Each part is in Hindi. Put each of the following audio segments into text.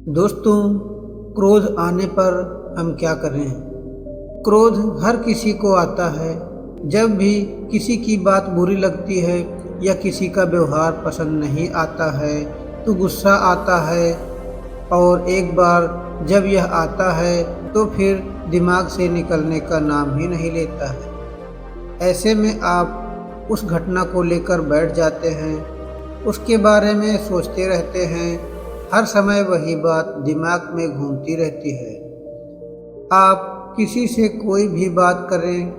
दोस्तों, क्रोध आने पर हम क्या करें? क्रोध हर किसी को आता है। जब भी किसी की बात बुरी लगती है या किसी का व्यवहार पसंद नहीं आता है तो गुस्सा आता है, और एक बार जब यह आता है तो फिर दिमाग से निकलने का नाम ही नहीं लेता है। ऐसे में आप उस घटना को लेकर बैठ जाते हैं, उसके बारे में सोचते रहते हैं। हर समय वही बात दिमाग में घूमती रहती है। आप किसी से कोई भी बात करें,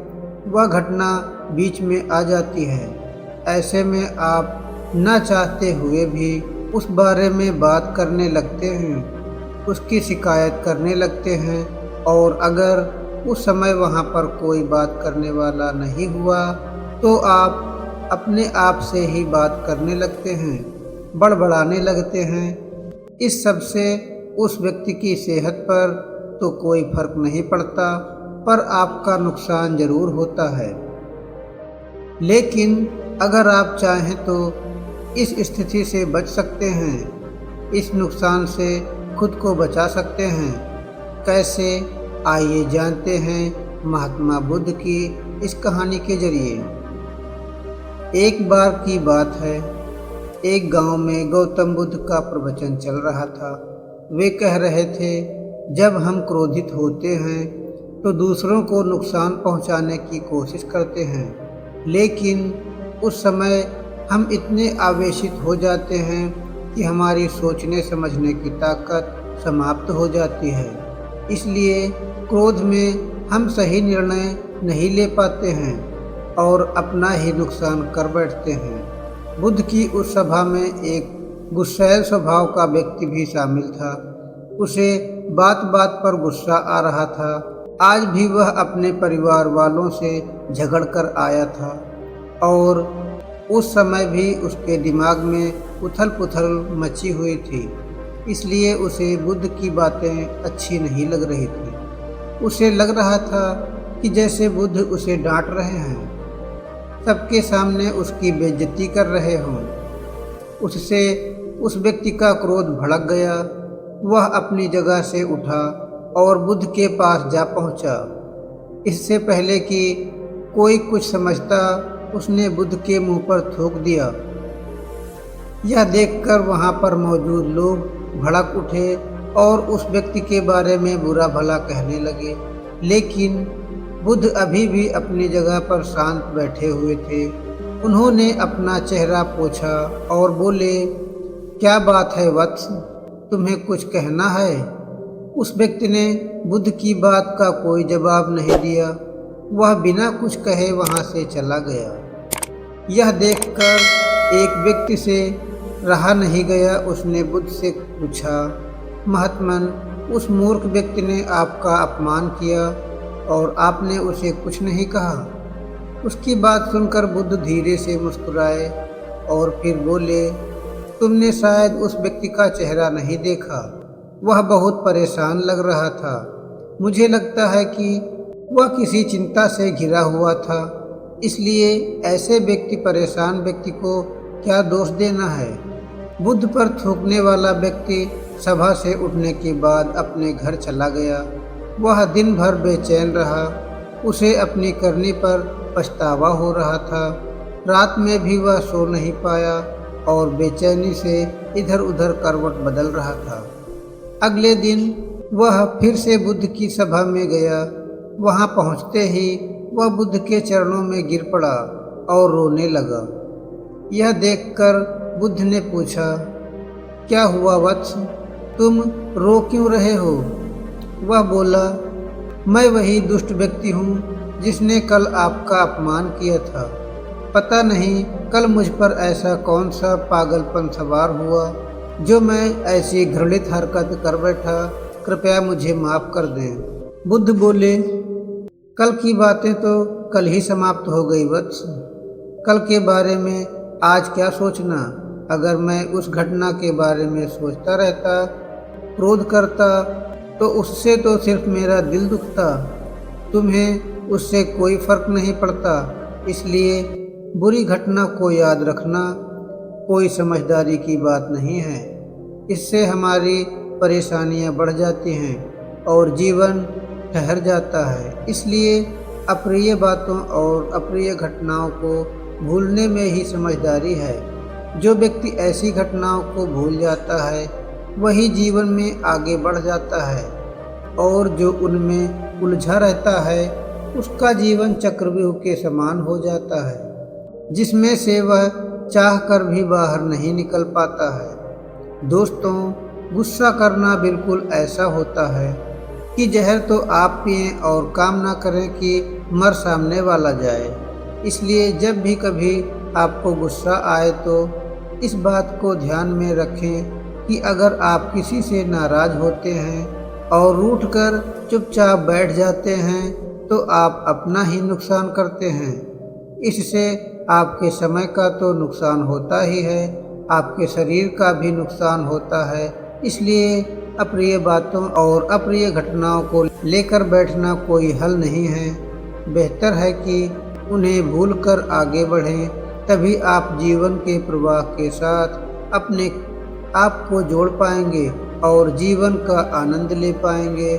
वह घटना बीच में आ जाती है। ऐसे में आप न चाहते हुए भी उस बारे में बात करने लगते हैं, उसकी शिकायत करने लगते हैं। और अगर उस समय वहाँ पर कोई बात करने वाला नहीं हुआ तो आप अपने आप से ही बात करने लगते हैं, बड़बड़ाने लगते हैं। इस सब से उस व्यक्ति की सेहत पर तो कोई फर्क नहीं पड़ता, पर आपका नुकसान ज़रूर होता है। लेकिन अगर आप चाहें तो इस स्थिति से बच सकते हैं, इस नुकसान से खुद को बचा सकते हैं। कैसे, आइए जानते हैं महात्मा बुद्ध की इस कहानी के जरिए। एक बार की बात है, एक गांव में गौतम बुद्ध का प्रवचन चल रहा था। वे कह रहे थे, जब हम क्रोधित होते हैं तो दूसरों को नुकसान पहुंचाने की कोशिश करते हैं, लेकिन उस समय हम इतने आवेशित हो जाते हैं कि हमारी सोचने समझने की ताकत समाप्त हो जाती है। इसलिए क्रोध में हम सही निर्णय नहीं ले पाते हैं और अपना ही नुकसान कर बैठते हैं। बुद्ध की उस सभा में एक गुस्सैल स्वभाव का व्यक्ति भी शामिल था। उसे बात बात पर गुस्सा आ रहा था। आज भी वह अपने परिवार वालों से झगड़ कर आया था, और उस समय भी उसके दिमाग में उथल पुथल मची हुई थी। इसलिए उसे बुद्ध की बातें अच्छी नहीं लग रही थी। उसे लग रहा था कि जैसे बुद्ध उसे डांट रहे हैं, सबके सामने उसकी बेइज्जती कर रहे हों। उससे उस व्यक्ति का क्रोध भड़क गया। वह अपनी जगह से उठा और बुद्ध के पास जा पहुंचा। इससे पहले कि कोई कुछ समझता, उसने बुद्ध के मुंह पर थूक दिया। यह देखकर वहां पर मौजूद लोग भड़क उठे और उस व्यक्ति के बारे में बुरा भला कहने लगे। लेकिन बुद्ध अभी भी अपनी जगह पर शांत बैठे हुए थे। उन्होंने अपना चेहरा पोंछा और बोले, क्या बात है वत्स, तुम्हें कुछ कहना है? उस व्यक्ति ने बुद्ध की बात का कोई जवाब नहीं दिया। वह बिना कुछ कहे वहां से चला गया। यह देखकर एक व्यक्ति से रहा नहीं गया। उसने बुद्ध से पूछा, महात्मन, उस मूर्ख व्यक्ति ने आपका अपमान किया और आपने उसे कुछ नहीं कहा। उसकी बात सुनकर बुद्ध धीरे से मुस्कुराए और फिर बोले, तुमने शायद उस व्यक्ति का चेहरा नहीं देखा। वह बहुत परेशान लग रहा था। मुझे लगता है कि वह किसी चिंता से घिरा हुआ था। इसलिए ऐसे परेशान व्यक्ति को क्या दोष देना है। बुद्ध पर थूकने वाला व्यक्ति सभा से उठने के बाद अपने घर चला गया। वह दिन भर बेचैन रहा। उसे अपनी करनी पर पछतावा हो रहा था। रात में भी वह सो नहीं पाया और बेचैनी से इधर उधर करवट बदल रहा था। अगले दिन वह फिर से बुद्ध की सभा में गया। वहां पहुंचते ही वह बुद्ध के चरणों में गिर पड़ा और रोने लगा। यह देखकर बुद्ध ने पूछा, क्या हुआ वत्स, तुम रो क्यों रहे हो? वह बोला, मैं वही दुष्ट व्यक्ति हूँ जिसने कल आपका अपमान किया था। पता नहीं कल मुझ पर ऐसा कौन सा पागलपन सवार हुआ जो मैं ऐसी घृणित हरकत कर बैठा। कृपया मुझे माफ़ कर दें। बुद्ध बोले, कल की बातें तो कल ही समाप्त हो गई वत्स। कल के बारे में आज क्या सोचना। अगर मैं उस घटना के बारे में सोचता रहता, क्रोध करता, तो उससे तो सिर्फ मेरा दिल दुखता। तुम्हें उससे कोई फर्क नहीं पड़ता। इसलिए बुरी घटना को याद रखना कोई समझदारी की बात नहीं है। इससे हमारी परेशानियां बढ़ जाती हैं और जीवन ठहर जाता है। इसलिए अप्रिय बातों और अप्रिय घटनाओं को भूलने में ही समझदारी है। जो व्यक्ति ऐसी घटनाओं को भूल जाता है वही जीवन में आगे बढ़ जाता है, और जो उनमें उलझा रहता है उसका जीवन चक्रव्यूह के समान हो जाता है, जिसमें से वह चाह कर भी बाहर नहीं निकल पाता है। दोस्तों, गुस्सा करना बिल्कुल ऐसा होता है कि जहर तो आप पिएं और काम ना करें कि मर सामने वाला जाए। इसलिए जब भी कभी आपको गुस्सा आए तो इस बात को ध्यान में रखें कि अगर आप किसी से नाराज होते हैं और रूठ कर चुपचाप बैठ जाते हैं तो आप अपना ही नुकसान करते हैं। इससे आपके समय का तो नुकसान होता ही है, आपके शरीर का भी नुकसान होता है। इसलिए अप्रिय बातों और अप्रिय घटनाओं को लेकर बैठना कोई हल नहीं है। बेहतर है कि उन्हें भूलकर आगे बढ़ें, तभी आप जीवन के प्रवाह के साथ अपने आप को जोड़ पाएंगे और जीवन का आनंद ले पाएंगे।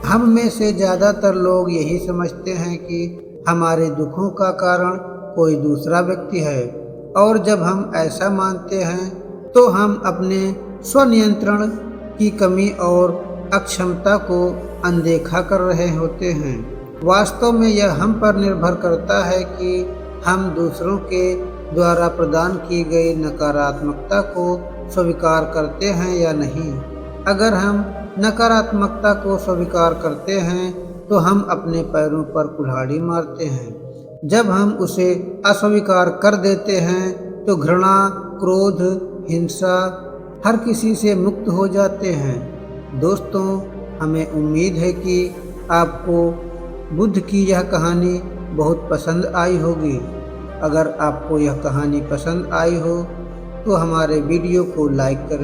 हम में से ज़्यादातर लोग यही समझते हैं कि हमारे दुखों का कारण कोई दूसरा व्यक्ति है, और जब हम ऐसा मानते हैं तो हम अपने स्वनियंत्रण की कमी और अक्षमता को अनदेखा कर रहे होते हैं। वास्तव में यह हम पर निर्भर करता है कि हम दूसरों के द्वारा प्रदान की गई नकारात्मकता को स्वीकार करते हैं या नहीं। अगर हम नकारात्मकता को स्वीकार करते हैं तो हम अपने पैरों पर कुल्हाड़ी मारते हैं। जब हम उसे अस्वीकार कर देते हैं तो घृणा, क्रोध, हिंसा हर किसी से मुक्त हो जाते हैं। दोस्तों, हमें उम्मीद है कि आपको बुद्ध की यह कहानी बहुत पसंद आई होगी। अगर आपको यह कहानी पसंद आई हो तो हमारे वीडियो को लाइक करें।